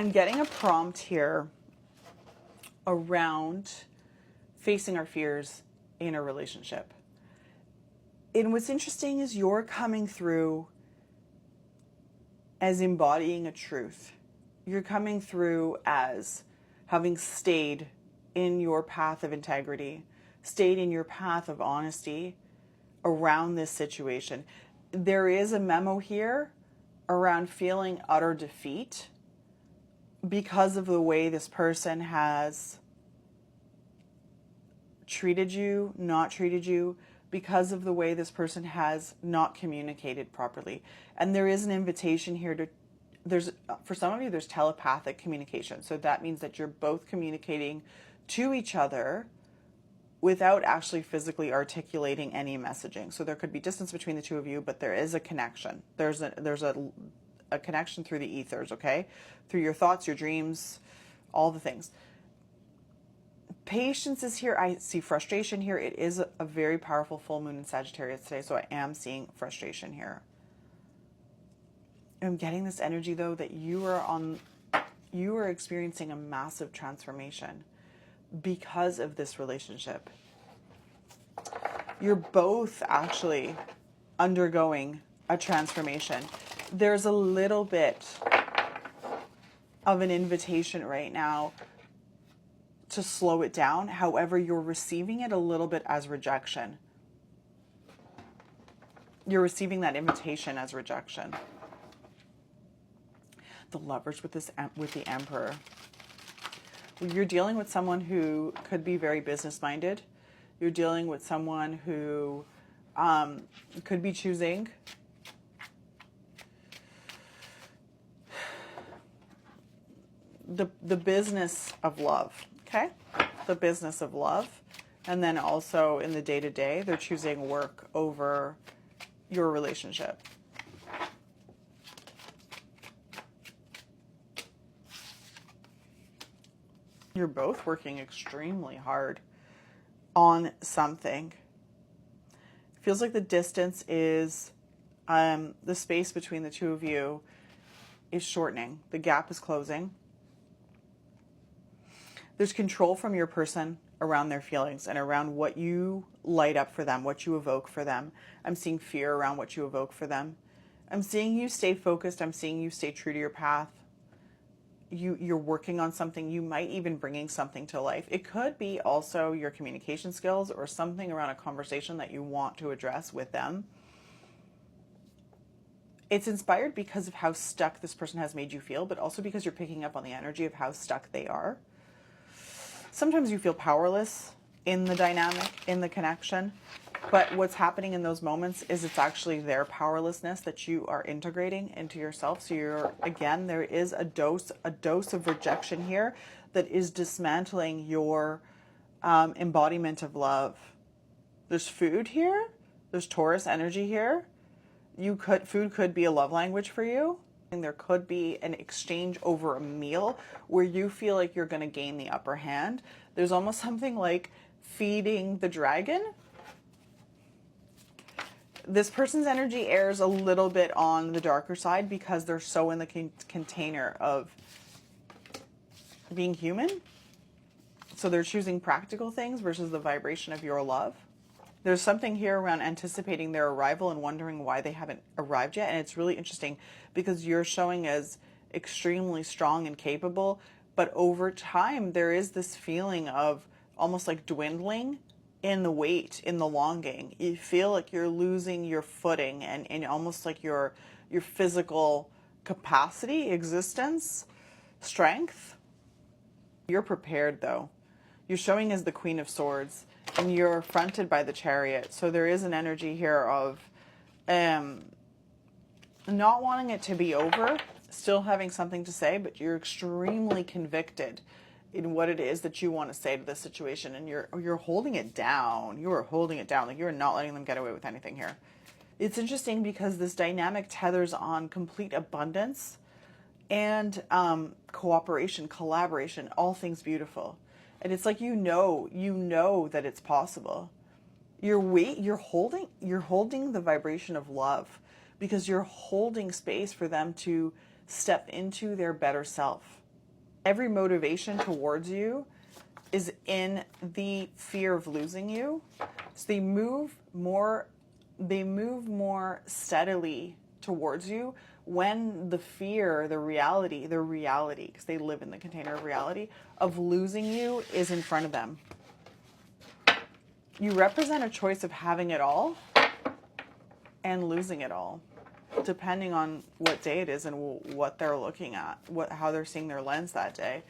I'm getting a prompt here around facing our fears in a relationship. And what's interesting is you're coming through as embodying a truth. You're coming through as having stayed in your path of integrity, stayed in your path of honesty around this situation. There is a memo here around feeling utter defeat because of the way this person has treated you, not treated you, because of the way this person has not communicated properly. And there is an invitation here to, for some of you, there's telepathic communication. So that means that you're both communicating to each other without actually physically articulating any messaging. So there could be distance between the two of you, but there is a connection. There's a connection through the ethers, okay? Through your thoughts, your dreams, all the things. Patience is here. I see frustration here. It is a very powerful full moon in Sagittarius today, so I am seeing frustration here. I'm getting this energy, though, that you are experiencing a massive transformation because of this relationship. You're both actually undergoing a transformation. There's a little bit of an invitation right now to slow it down. However, you're receiving it a little bit as rejection. You're receiving that invitation as rejection. The Lovers with the Emperor. You're dealing with someone who could be very business-minded. You're dealing with someone who could be choosing the business of love, okay? The business of love. And then also in the day-to-day, they're choosing work over your relationship. You're both working extremely hard on something. It feels like the distance is, the space between the two of you is shortening. The gap is closing. There's control from your person around their feelings and around what you light up for them, what you evoke for them. I'm seeing fear around what you evoke for them. I'm seeing you stay focused. I'm seeing you stay true to your path. You're working on something. You might even bringing something to life. It could be also your communication skills or something around a conversation that you want to address with them. It's inspired because of how stuck this person has made you feel, but also because you're picking up on the energy of how stuck they are. Sometimes you feel powerless in the dynamic, in the connection, but what's happening in those moments is it's actually their powerlessness that you are integrating into yourself. So you're, again, there is a dose of rejection here that is dismantling your embodiment of love. There's food here. There's Taurus energy here. Food could be a love language for you. And there could be an exchange over a meal where you feel like you're going to gain the upper hand. There's almost something like feeding the dragon. This person's energy airs a little bit on the darker side because they're so in the container of being human. So they're choosing practical things versus the vibration of your love. There's something here around anticipating their arrival and wondering why they haven't arrived yet. And it's really interesting because you're showing as extremely strong and capable, but over time there is this feeling of almost like dwindling in the weight, in the longing. You feel like you're losing your footing and almost like your physical capacity, existence, strength. You're prepared though. You're showing as the Queen of Swords. And you're fronted by the Chariot. So there is an energy here of not wanting it to be over, still having something to say, but you're extremely convicted in what it is that you want to say to this situation. And you're holding it down. You are holding it down. Like you're not letting them get away with anything here. It's interesting because this dynamic tethers on complete abundance and cooperation, collaboration, all things beautiful. And it's like you know that it's possible. You're holding the vibration of love because you're holding space for them to step into their better self. every motivation towards you is in the fear of losing you. So they move more steadily towards you when the fear, the reality, because they live in the container of reality, of losing you is in front of them. You represent a choice of having it all and losing it all, depending on what day it is and what they're looking at, how they're seeing their lens that day.